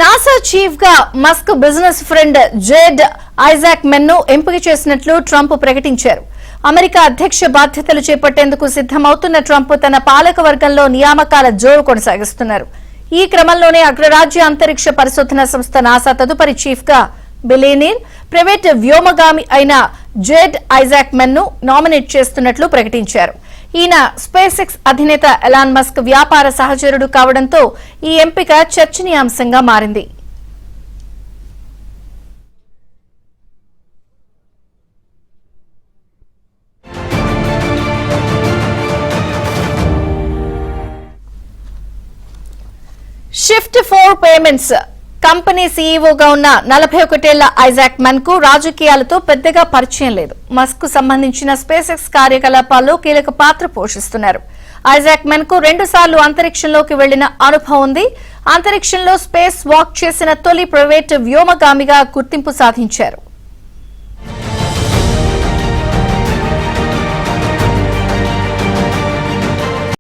NASA chief గా Musk business friend jade Isaac men ను ఎంపిక చేసినట్లు ట్రంప్ ప్రకటించారు. అమెరికా అధ్యక్ష బాధ్యతలు చేపట్టేందుకు సిద్దమవుతున్న ట్రంప్ తన పాలక వర్గంలో నియామకాల జోరు కొనసాగిస్తున్నారు. ఈ క్రమంలోనే అగ్రరాజ్య అంతరిక్ష పరిశోధన సంస్థ నాసా తదుపరి చీఫ్ గా బిలియనీర్ ప్రైవేట్ వ్యోమగామి అయిన జేడ్ ఐజాక్ మెన్ ను నామినేట్ చేస్తున్నట్లు ప్రకటించారు. ఈయన స్పేస్ ఎక్స్ అధినేత ఎలాన్ మస్క్ వ్యాపార సహచరుడు కావడంతో ఈ ఎంపిక చర్చనీయాంశంగా మారింది. షిఫ్ట్ 4 పేమెంట్స్ కంపెనీ సీఈఓగా ఉన్న 41 ఏళ్ల ఐజాక్ మెన్ కు రాజకీయాలతో పెద్దగా పరిచయం లేదు. మస్క్ కు సంబంధించిన స్పేస్ ఎక్స్ కార్యకలాపాల్లో కీలక పాత్ర పోషిస్తున్నారు. ఐజాక్ మెన్ కు 2 సార్లు అంతరిక్షంలోకి వెళ్లిన అనుభవం ఉంది. అంతరిక్షంలో స్పేస్ వాక్ చేసిన తొలి ప్రైవేట్ వ్యోమగామిగా గుర్తింపు సాధించారు.